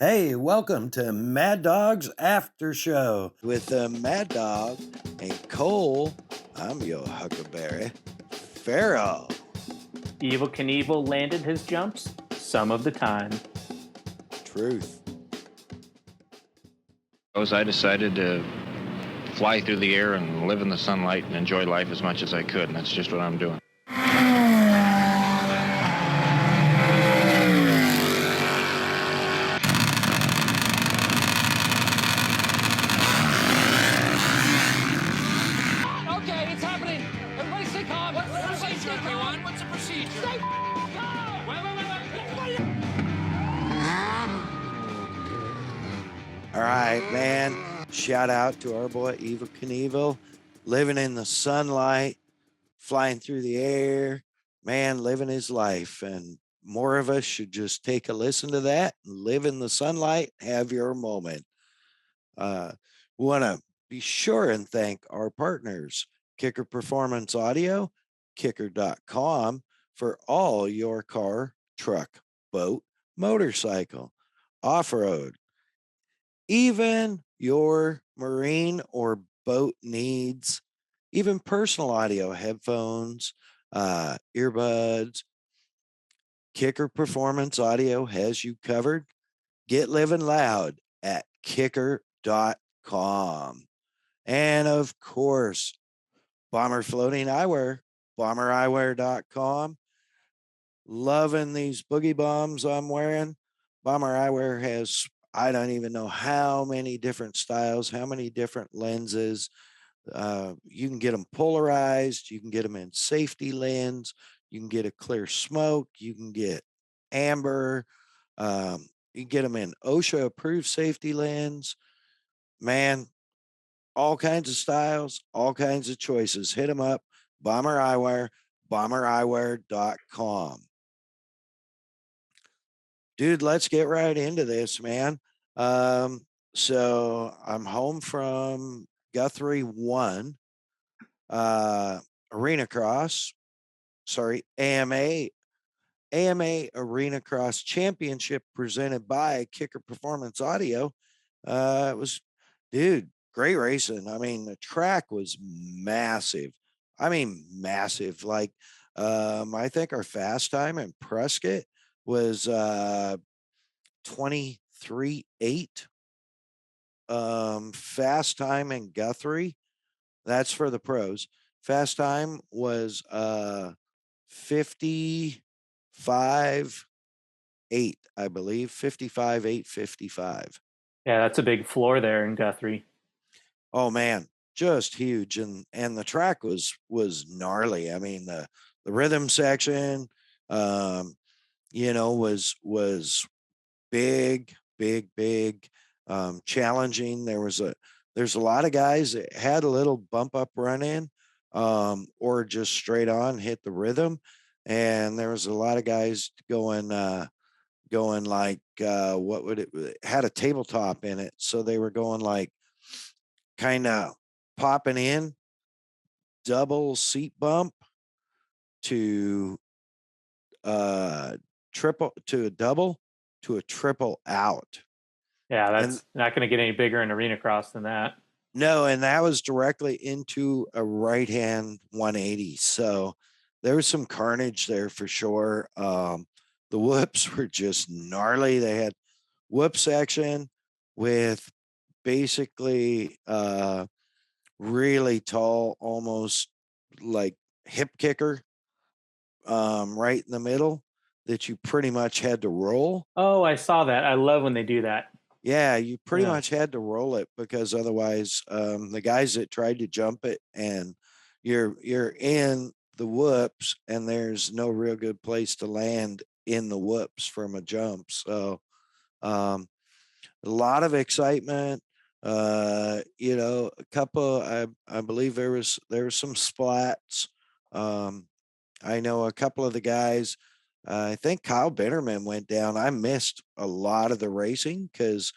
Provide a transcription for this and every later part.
Hey, welcome to MAddOG'S After Show. With Mad Dog and Cole, I'm your Huckleberry Pharaoh. Evel Knievel landed his jumps some of the time. Truth. I decided to fly through the air and live in the sunlight and enjoy life as much as I could, and that's just what I'm doing. Okay, it's happening. Everybody stay calm. What's the procedure, everyone? What's the procedure? Stay calm. Wait. All right, man. Shout out to our boy Evel Knievel, living in the sunlight, flying through the air, man, living his life. And more of us should just take a listen to that and live in the sunlight, have your moment. We want to be sure and thank our partners, Kicker Performance Audio, kicker.com, for all your car, truck, boat, motorcycle, off-road, even your marine or boat needs, even personal audio, headphones, earbuds. Kicker Performance Audio has you covered. Get living loud at kicker.com. And of course, Bomber Floating Eyewear, bombereyewear.com. Loving these boogie bombs I'm wearing. Bomber Eyewear has, I don't even know how many different styles, how many different lenses. You can get them polarized. You can get them in safety lens. You can get a clear smoke. You can get amber. You can get them in OSHA approved safety lens. Man, all kinds of styles, all kinds of choices. Hit them up. Bomber Eyewear, bombereyewear.com. Dude, let's get right into this, man. So I'm home from Guthrie 1, arenacross, AMA Arena Cross Championship presented by Kicker Performance Audio. It was, dude, great racing. I mean, the track was massive. Massive. Like, I think our fast time in Prescott was 23.8. Fast time in Guthrie, that's for the pros. Fast time was 55.8, I believe. 55.855. Yeah, that's a big floor there in Guthrie. Oh man, just huge. And the track was gnarly. I mean, the rhythm section was big, challenging. There's a lot of guys that had a little bump up run in, or just straight on hit the rhythm. And there was a lot of guys going like, what would it had a tabletop in it. So they were going like kind of popping in, double seat bump to triple to a double to a triple out. Yeah, that's not going to get any bigger in arena cross than that. No, and that was directly into a right hand 180. So there was some carnage there for sure. The whoops were just gnarly. They had whoop section with basically really tall, almost like hip kicker, right in the middle that you pretty much had to roll. Oh, I saw that. I love when they do that. Yeah, you pretty much had to roll it because otherwise, the guys that tried to jump it and you're in the whoops and there's no real good place to land in the whoops from a jump. So, a lot of excitement. A couple. I believe there was some splats. I know a couple of the guys. I think Kyle Bennerman went down. I missed a lot of the racing because,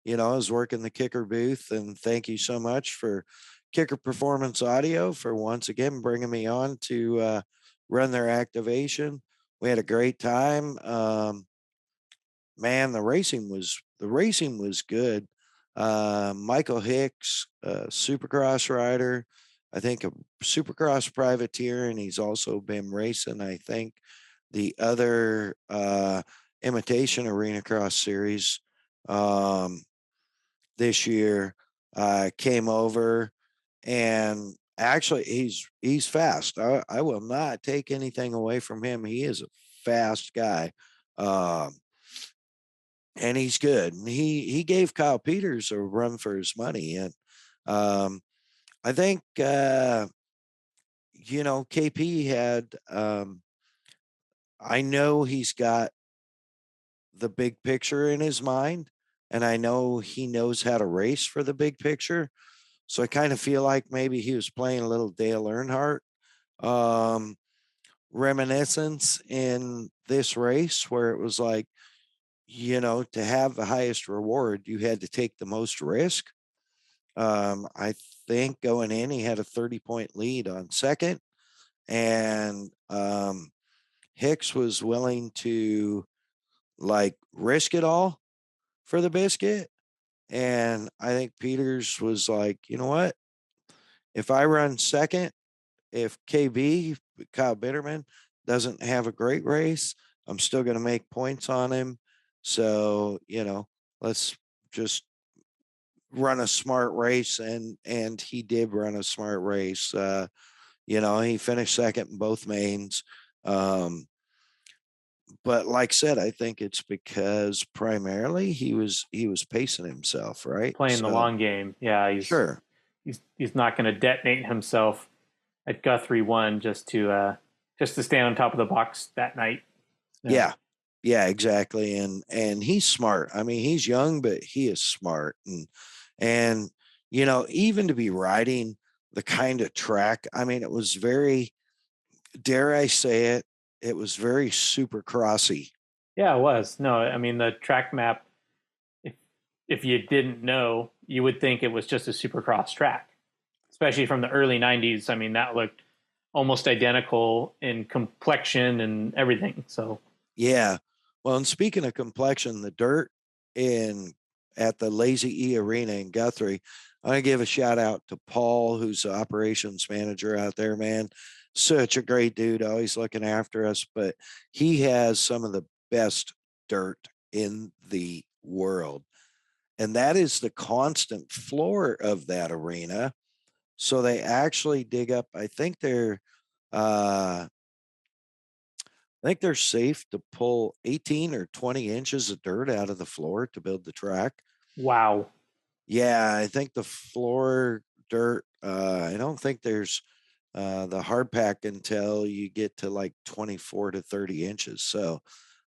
I was working the kicker booth. And thank you so much for Kicker Performance Audio for once again bringing me on to run their activation. We had a great time. Man, the racing was racing was good. Michael Hicks, supercross rider, I think a supercross privateer, and he's also been racing, I think, the other imitation arena cross series this year. Came over, and actually he's fast. I will not take anything away from him. He is a fast guy. And he's good. And he gave Kyle Peters a run for his money. And I think KP had I know he's got the big picture in his mind, and I know he knows how to race for the big picture. So I kind of feel like maybe he was playing a little Dale Earnhardt reminiscence in this race, where it was like, to have the highest reward, you had to take the most risk. I think going in, he had a 30-point lead on second, and Hicks was willing to risk it all for the biscuit. And I think Peters was like, you know what? If I run second, if Kyle Bitterman, doesn't have a great race, I'm still going to make points on him. So, let's just run a smart race. And he did run a smart race. He finished second in both mains. But like I said, I think it's because primarily he was pacing himself, right? Playing the long game. Yeah, Sure. He's not going to detonate himself at Guthrie 1 just to stand on top of the box that night. Yeah, exactly. And he's smart. I mean, he's young, but he is smart. And even to be riding the kind of track, I mean, it was very, dare I say it was very super crossy. Yeah, it was. No, I mean, the track map, if you didn't know, you would think it was just a supercross track, especially from the early 90s. I mean, that looked almost identical in complexion and everything. So, yeah. Well, and speaking of complexion, the dirt at the Lazy E Arena in Guthrie, I want to give a shout out to Paul, who's the operations manager out there, man. Such a great dude, always looking after us. But he has some of the best dirt in the world. And that is the constant floor of that arena. So they actually dig up, I think they're safe to pull 18 or 20 inches of dirt out of the floor to build the track. wow. Yeah, I think the floor dirt, I don't think there's the hard pack until you get to like 24 to 30 inches. So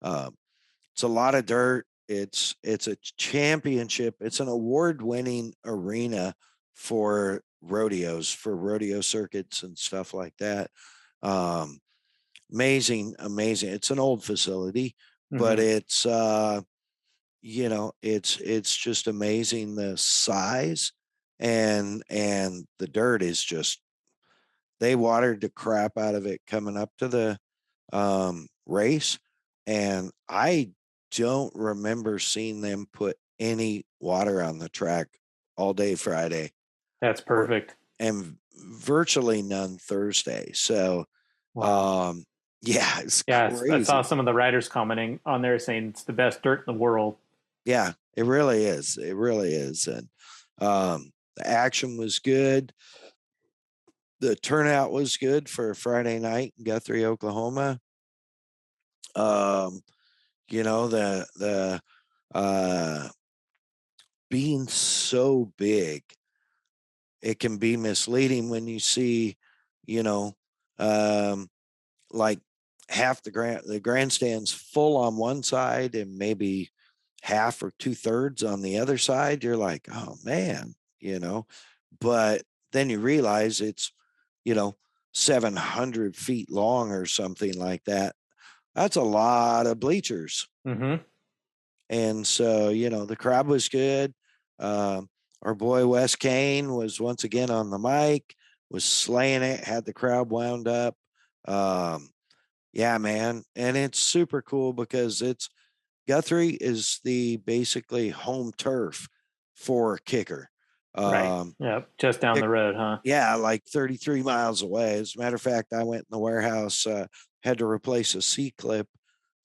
it's a lot of dirt. It's a championship. It's an award-winning arena for rodeos, for rodeo circuits and stuff like that. Amazing. It's an old facility, but it's it's just amazing, the size, and the dirt is just, they watered the crap out of it coming up to the race, and I don't remember seeing them put any water on the track all day Friday. That's perfect. And virtually none Thursday. So wow. yeah, it's crazy. I saw some of the riders commenting on there saying it's the best dirt in the world. Yeah, it really is. It really is. And the action was good. The turnout was good for Friday night in Guthrie, Oklahoma. The being so big, it can be misleading when you see, like half the grandstands full on one side and maybe half or 2/3 on the other side. You're like, oh man, but then you realize it's, 700 feet long or something like that. That's a lot of bleachers. And so, the crowd was good. Our boy Wes Kane was once again on the mic, was slaying it, had the crowd wound up. Yeah, man. And it's super cool because it's Guthrie is the basically home turf for kicker. Right. Yep. Just down it- the road, huh? yeah, like 33 miles away. As a matter of fact, I went in the warehouse, had to replace a C clip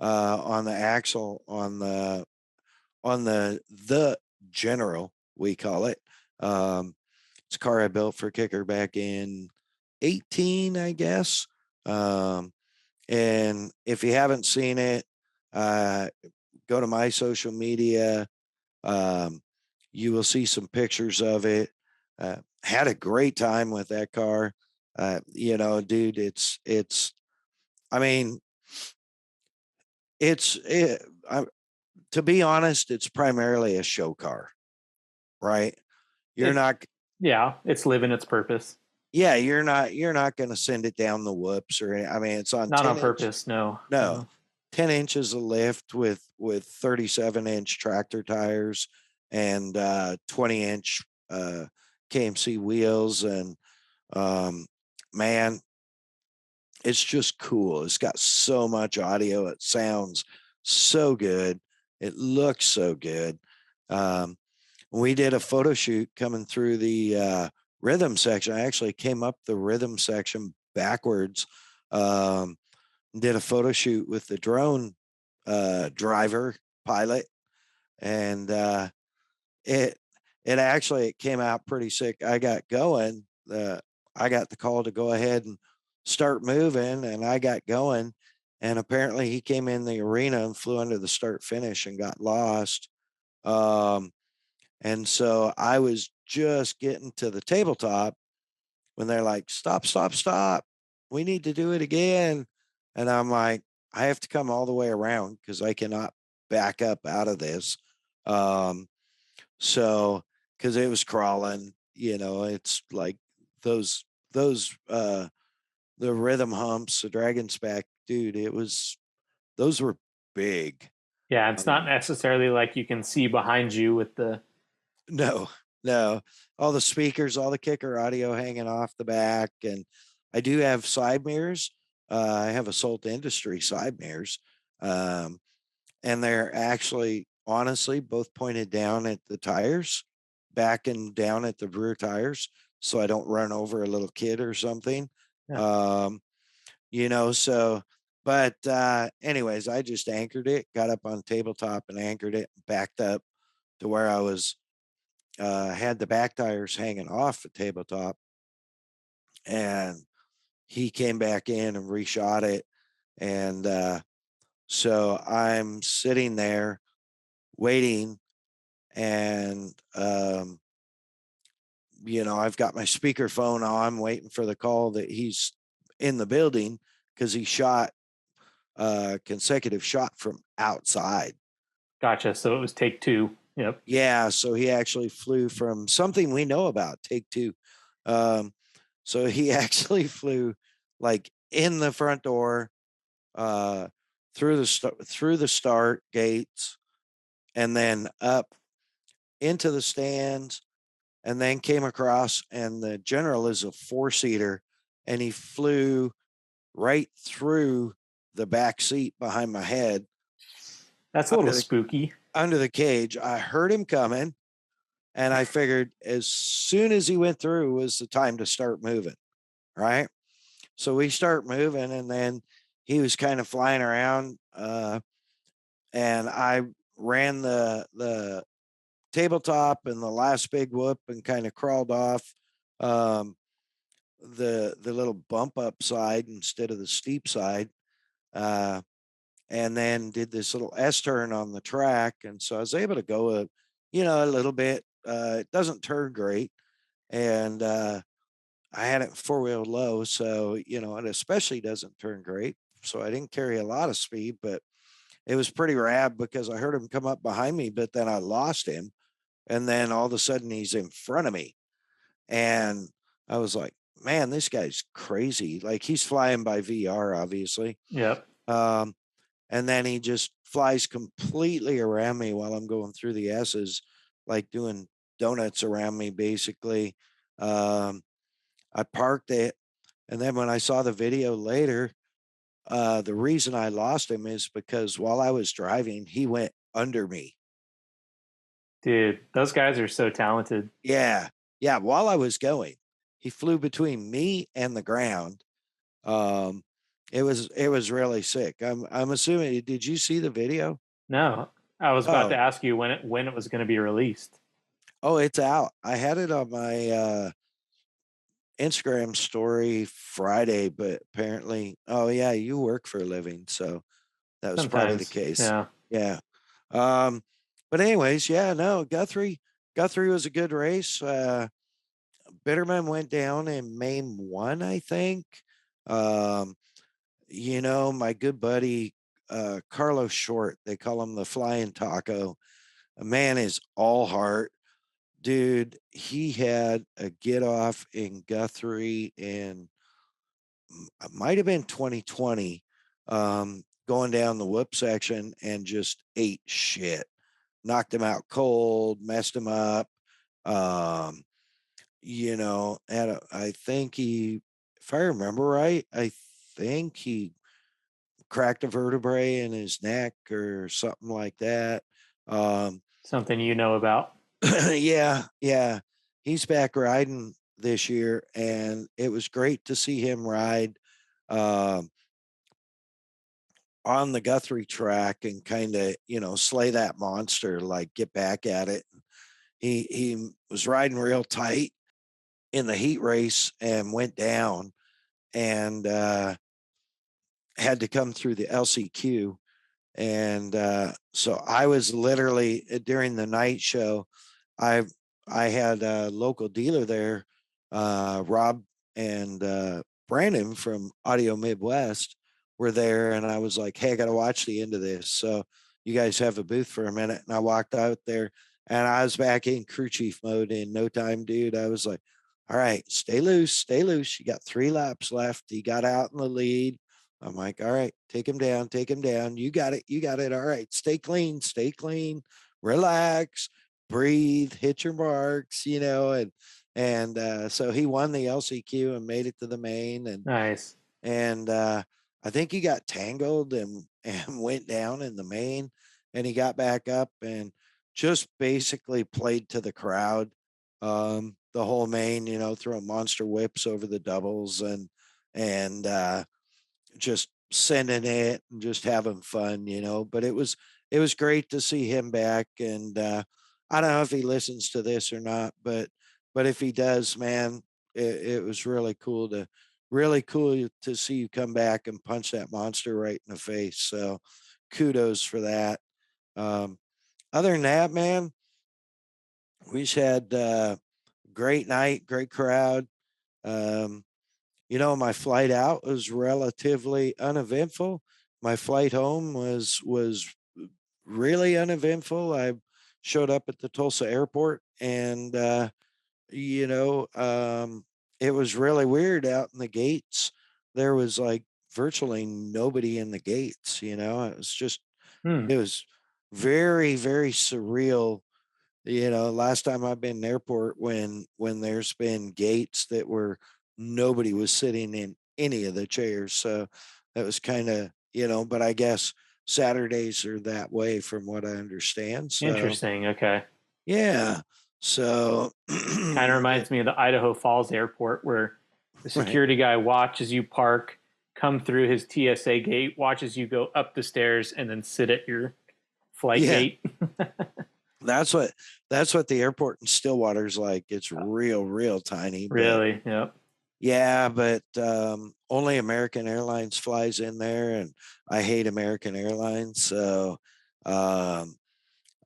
on the axle on the General, we call it. It's a car I built for kicker back in 18, I guess. And if you haven't seen it, go to my social media. You will see some pictures of it. Had a great time with that car. You know, dude, I mean, I, to be honest, it's primarily a show car, right? You're It- not, Yeah, it's living its purpose. yeah, you're not going to send it down the whoops I mean, it's on Not on 10 inch. purpose, no. No, 10 inches of lift with 37-inch tractor tires and 20-inch KMC wheels. And man, it's just cool. It's got so much audio. It sounds so good. It looks so good. We did a photo shoot coming through the rhythm section. I actually came up the rhythm section backwards. Did a photo shoot with the drone driver pilot, and it it came out pretty sick. I got going. I got the call to go ahead and start moving, and I got going. And apparently, he came in the arena and flew under the start finish and got lost. And so I was just getting to the tabletop when they're like, "Stop, stop, stop. We need to do it again." And I'm like, I have to come all the way around because I cannot back up out of this. Um, so, because it was crawling, you know, it's like those the rhythm humps, the dragon spec, dude, those were big. Yeah, it's not necessarily like you can see behind you with the. No, no. All the speakers, all the kicker audio hanging off the back. And I do have side mirrors. I have Assault Industry side mirrors. Um, and they're actually, honestly, both pointed down at the tires, back and down at the rear tires. So I don't run over a little kid or something. Yeah. You know, so, but anyways, I just anchored it, got up on tabletop and anchored it, backed up to where I was had the back tires hanging off the tabletop, and he came back in and reshot it. And so I'm sitting there waiting, and you know, I've got my speakerphone on, waiting for the call that he's in the building because he shot consecutive shot from outside. Gotcha. So it was take two. Yep. Yeah, so he actually flew from something we know about, take two. So he actually flew like in the front door, uh, through the start gates, and then up into the stands, and then came across. And the General is a 4-seater, and he flew right through the back seat behind my head That's a little spooky. under the cage. I heard him coming. And I figured as soon as he went through was the time to start moving, right? So we start moving, and then he was kind of flying around, and I ran the tabletop and the last big whoop and kind of crawled off the little bump up side instead of the steep side, and then did this little S turn on the track, and so I was able to go a little bit. It doesn't turn great, and I had it 4-wheel low, so it especially doesn't turn great. So I didn't carry a lot of speed, but it was pretty rad because I heard him come up behind me, but then I lost him, and then all of a sudden he's in front of me, and I was like, "Man, this guy's crazy!" Like he's flying by VR, obviously. Yep. And then he just flies completely around me while I'm going through the S's, like doing donuts around me, basically. I parked it. And then when I saw the video later, The reason I lost him is because while I was driving, he went under me. Dude, those guys are so talented. Yeah. Yeah. While I was going, he flew between me and the ground. Um, it was really sick. I'm assuming. Did you see the video? No, I was about to Oh, ask you when it was going to be released. oh, it's out. I had it on my Instagram story Friday, but apparently, oh yeah, you work for a living, so that was probably the Sometimes, case. yeah. Yeah. Um, but anyways, yeah, no, Guthrie was a good race. Bitterman went down in Main 1, I think. Um, my good buddy Carlos Short, they call him the Flying Taco. A man is all heart. Dude, he had a get off in Guthrie in might have been 2020, going down the whoop section and just ate shit, knocked him out cold, messed him up. Um, I think if I remember right, I think he cracked a vertebrae in his neck or something like that. Um, Something you know about. yeah, yeah. He's back riding this year, and it was great to see him ride um, on the Guthrie track and kind of, slay that monster, like get back at it. He was riding real tight in the heat race and went down and had to come through the LCQ. And so I was literally during the night show. I I had a local dealer there, Rob and Brandon from Audio Midwest were there, and I was like, "Hey, I got to watch the end of this." So you guys have a booth for a minute, and I walked out there, and I was back in crew chief mode in no time, dude. I was like, "All right, stay loose, stay loose. You got 3 laps left." He got out in the lead. I'm like, "All right, take him down, take him down. You got it, you got it. All right, stay clean, relax, breathe, hit your marks, and so he won the LCQ and made it to the main, and Nice. and I think he got tangled and and went down in the main, and he got back up and just basically played to the crowd the whole main, throwing monster whips over the doubles and just sending it and just having fun, But it was great to see him back, and I don't know if he listens to this or not, but if he does, man, it was really cool to see you come back and punch that monster right in the face. So kudos for that. Um, Other than that, man, we just had great night, great crowd. Um, my flight out was relatively uneventful. My flight home was really uneventful. I showed up at the Tulsa airport, and you know, um, it was really weird out in the gates. There was like virtually nobody in the gates. Hmm. It was very very surreal. Last time I've been in an airport when there's been gates that were nobody was sitting in any of the chairs. So that was kind of, but I guess Saturdays are that way from what I understand. So Interesting. Okay. yeah. So Kind of reminds me of the Idaho Falls airport where the right. security guy watches you park, come through his TSA gate, watches you go up the stairs, and then sit at your flight Yeah. gate. That's what the airport in Stillwater's like. It's real tiny, but Really? Yep. yeah, but only American Airlines flies in there, and I hate American Airlines. So um,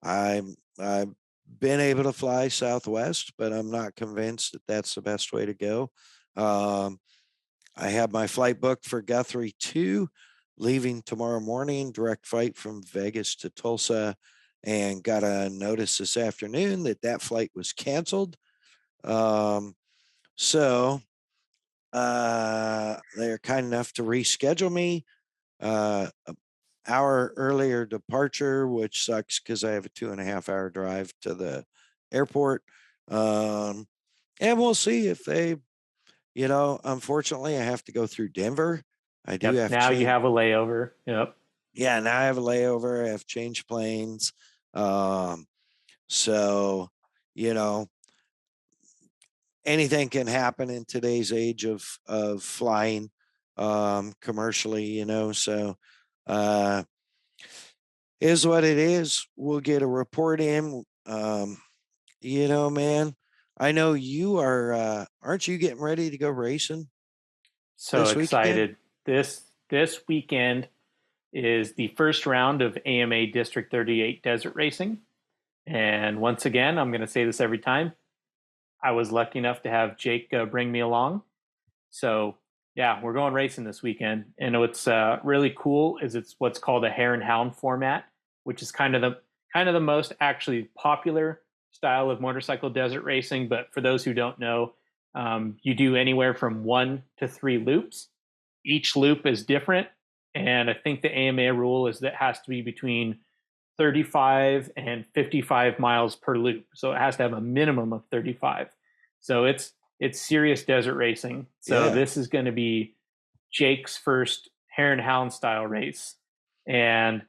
I've been able to fly Southwest, but I'm not convinced that that's the best way to go. Um, I have my flight booked for Guthrie 2, leaving tomorrow morning, direct flight from Vegas to Tulsa, and got a notice this afternoon that flight was canceled. So they're kind enough to reschedule me. An hour earlier departure, which sucks because I have a 2.5 hour drive to the airport. Um, and we'll see if they, unfortunately, I have to go through Denver. I do have Now you change. have a layover. Yep. Yeah, now I have a layover. I have changed planes. So, you know, anything can happen in today's age of flying commercially, so uh is what it is. We'll get a report in. Man, I know you are aren't you getting ready to go racing So this weekend? excited. This weekend is the first round of AMA District 38 desert racing. And once again, I'm going to say this every time. I was lucky enough to have Jake bring me along. So yeah, we're going racing this weekend. And what's really cool is it's what's called a hare and hound format, which is kind of the most actually popular style of motorcycle desert racing. But for those who don't know, you do anywhere from 1 to 3 loops. Each loop is different, and I think the AMA rule is that it has to be between 35 and 55 miles per loop. So it has to have a minimum of 35. So it's serious desert racing. So Yeah. this is going to be Jake's first hare and hound style race. And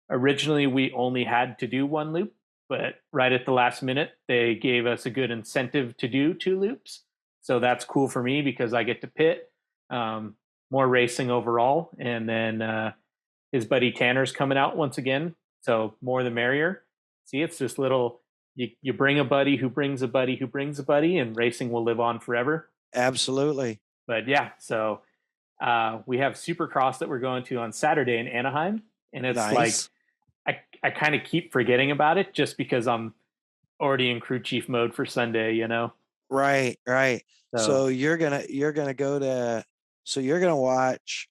originally we only had to do 1 loop, but right at the last minute they gave us a good incentive to do 2 loops. So that's cool for me because I get to pit, more racing overall, and then his buddy Tanner's coming out once again. So more the merrier. See, it's this little, you bring a buddy who brings a buddy who brings a buddy, and racing will live on forever. Absolutely. But yeah, so we have Supercross that we're going to on Saturday in Anaheim. And it's Nice. like, I kind of keep forgetting about it just because I'm already in crew chief mode for Sunday, Right. So You're gonna go to you're gonna watch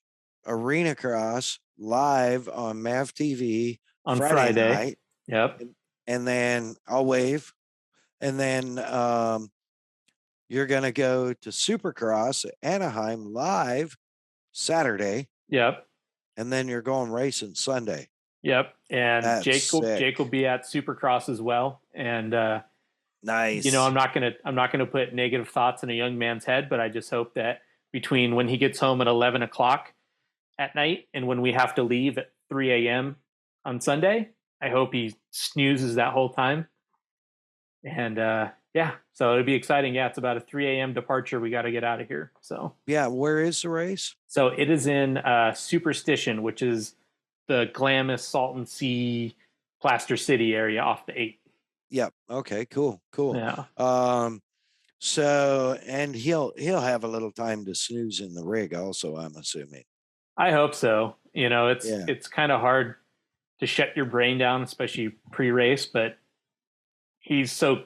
arenacross live on MAV TV on Friday Friday. night, Yep. and then I'll wave, and then you're gonna go to Supercross at Anaheim live Saturday, Yep. and then you're going racing Sunday. Yep. And That's sick. Jake will be at Supercross as well. And Nice. I'm not gonna put negative thoughts in a young man's head, but I just hope that between when he gets home at 11 o'clock at night and when we have to leave at 3 a.m. on Sunday, I hope he snoozes that whole time. And yeah, so it'll be exciting. Yeah, it's about a 3 a.m. departure. We got to get out of here. So Yeah, where is the race? so it is in Superstition, which is the Glamis, Salton Sea, Plaster City area off the 8. Yep. Okay, cool. Yeah. So and he'll have a little time to snooze in the rig also, I'm assuming. I hope so. Yeah. It's kind of hard to shut your brain down, especially pre-race, but he's so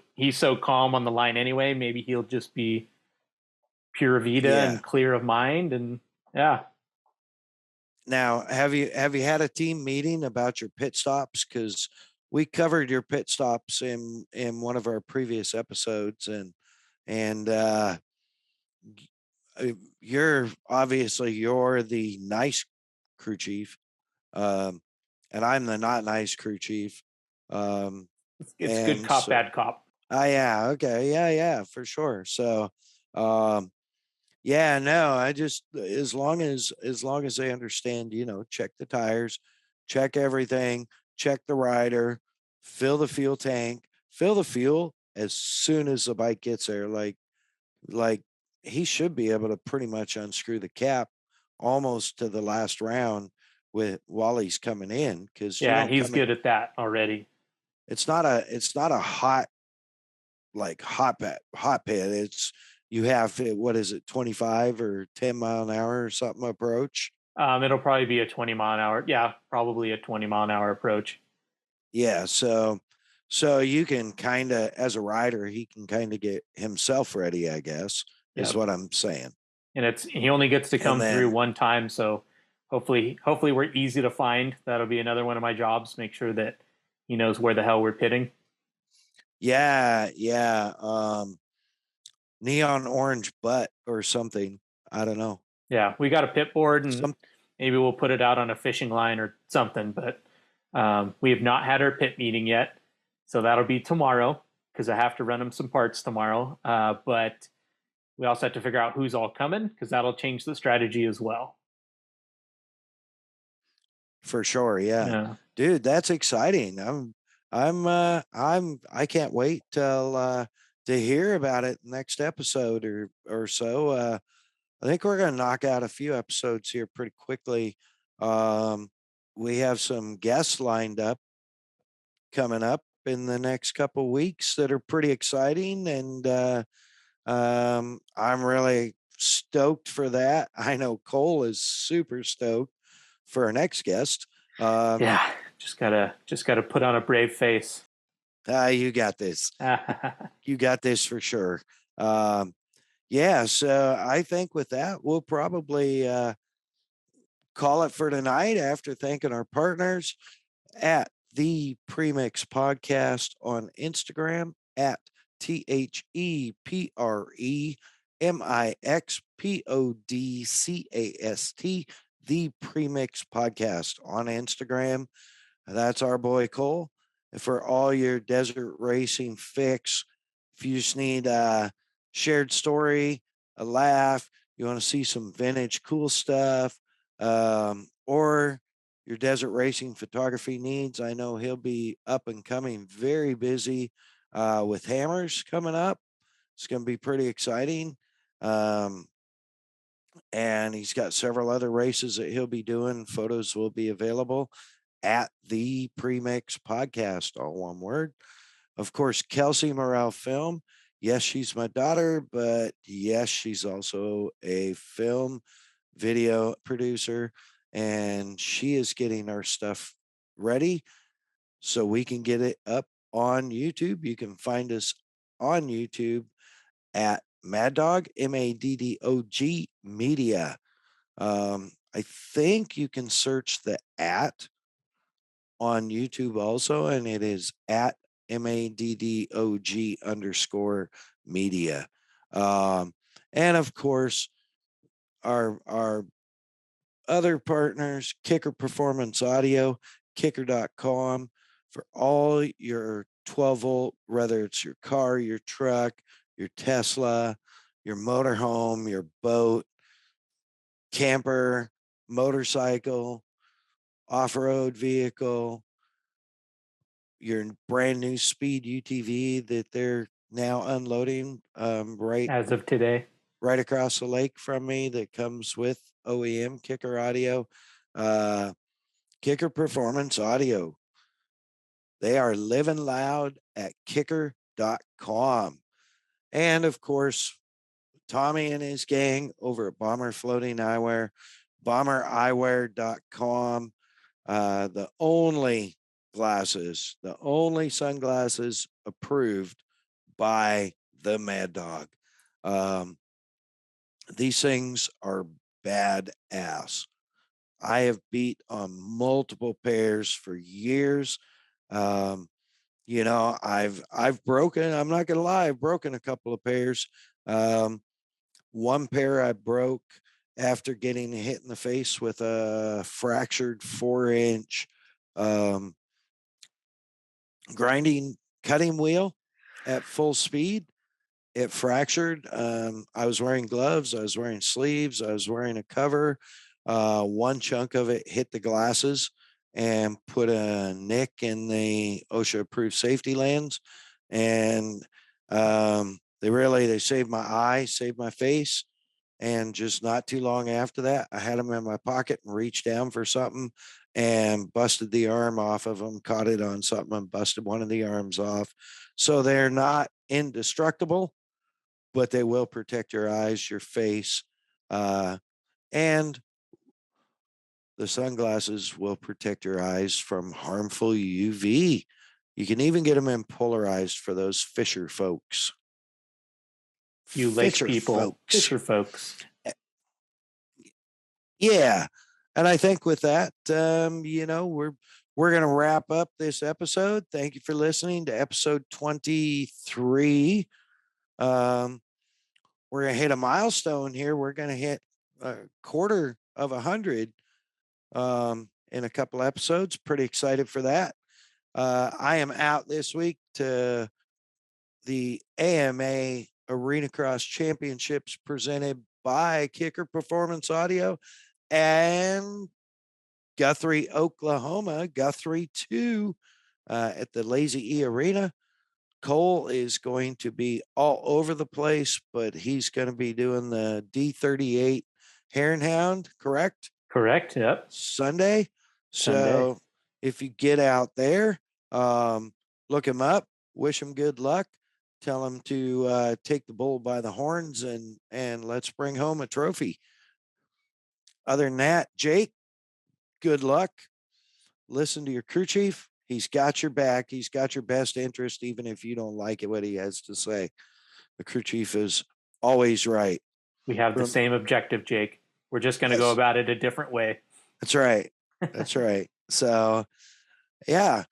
calm on the line anyway. Maybe he'll just be pure vita and clear of mind, and yeah. Now, have you had a team meeting about your pit stops? Because we covered your pit stops in one of our previous episodes, and you're the nice crew chief, and I'm the not nice crew chief. It's good cop, bad cop. Yeah, okay, yeah, for sure. So, yeah, no, I just as long as they understand, check the tires, check everything, check the rider, fill the fuel tank, fill the fuel as soon as the bike gets there. Like he should be able to pretty much unscrew the cap almost to the last round while he's coming in, because Yeah, he's good at that already. It's not a hot pit. It's you have what is it, 25 or 10 mile an hour or something approach? It'll probably be a 20 mile an hour. Yeah, probably a 20 mile an hour approach. Yeah, so you can kind of, as a rider, he can kind of get himself ready, I guess, is what I'm saying. And he only gets to come through one time, so hopefully we're easy to find. That'll be another one of my jobs. Make sure that he knows where the hell we're pitting. Yeah. Neon orange butt or something. I don't know. Yeah, we got a pit board, and maybe we'll put it out on a fishing line or something. But we have not had our pit meeting yet, so that'll be tomorrow because I have to run him some parts tomorrow. But we also have to figure out who's all coming because that'll change the strategy as well. For sure. Yeah. Yeah. Dude, that's exciting. I can't wait till to hear about it next episode or so. I think we're going to knock out a few episodes here pretty quickly. Um, we have some guests lined up coming up in the next couple weeks that are pretty exciting, and I'm really stoked for that. I know Cole is super stoked for our next guest. Yeah. Just gotta put on a brave face. You got this. You got this for sure. Um, yeah, so I think with that, we'll probably call it for tonight after thanking our partners at the Premix Podcast on Instagram at ThePremixPodcast, the Premix Podcast on Instagram. That's our boy Cole. And for all your desert racing fix, if you just need a shared story, a laugh, you want to see some vintage cool stuff, or your desert racing photography needs, I know he'll be up and coming, very busy with hammers coming up. It's going to be pretty exciting. And he's got several other races that he'll be doing. Photos will be available at the Premix Podcast, all one word. Of course, Kelsey Morrell Film. Yes, she's my daughter, but yes, she's also a film video producer, and she is getting our stuff ready so we can get it up on YouTube. You can find us on YouTube at MAddOG, MAddOG Media. I think you can search the at on YouTube also, and it is at MAddOG _media. And of course, our other partners, Kicker Performance Audio, kicker.com, for all your 12 volt, whether it's your car, your truck, your Tesla, your motorhome, your boat, camper, motorcycle, off-road vehicle, your brand new speed UTV that they're now unloading right As of today. right across the lake from me, that comes with OEM Kicker Audio, Kicker Performance Audio. They are living loud at kicker.com. And of course, Tommy and his gang over at Bomber Floating Eyewear, bombereyewear.com. The only sunglasses approved by the Mad Dog. These things are badass. I have beat on multiple pairs for years. I've broken, I'm not gonna lie, I've broken a couple of pairs. One pair I broke after getting hit in the face with a fractured 4-inch cutting wheel at full speed. It fractured. I was wearing gloves, I was wearing sleeves, I was wearing a cover. One chunk of it hit the glasses and put a nick in the OSHA approved safety lens. And they saved my eye, saved my face. And just not too long after that, I had them in my pocket and reached down for something and busted the arm off of them, caught it on something and busted one of the arms off. So they're not indestructible, but they will protect your eyes, your face, and the sunglasses will protect your eyes from harmful UV. You can even get them in polarized for those fisher folks. You lake people, fisher folks. Yeah. And I think with that, we're going to wrap up this episode. Thank you for listening to episode 23. We're going to hit a milestone here. We're going to hit a quarter of 100 in a couple episodes. Pretty excited for that. I am out this week to the AMA Arenacross Championships presented by Kicker Performance Audio. And Guthrie, Oklahoma, Guthrie 2 at the Lazy E Arena. Cole is going to be all over the place, but he's going to be doing the D38 Hare and Hound, correct? Correct. Yep. Sunday. Sunday. So if you get out there, look him up, wish him good luck, tell him to take the bull by the horns, and let's bring home a trophy. Other than that, Jake, good luck. Listen to your crew chief. He's got your back. He's got your best interest, even if you don't like it, what he has to say. The crew chief is always right. We have the same objective, Jake. We're just going to go about it a different way. That's right. That's right. So, yeah,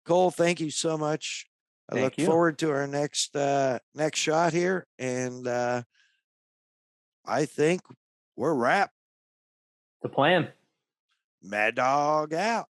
Cole, thank you so much. I look forward to our next shot here, and I think we're wrapped. The plan. Mad Dog out.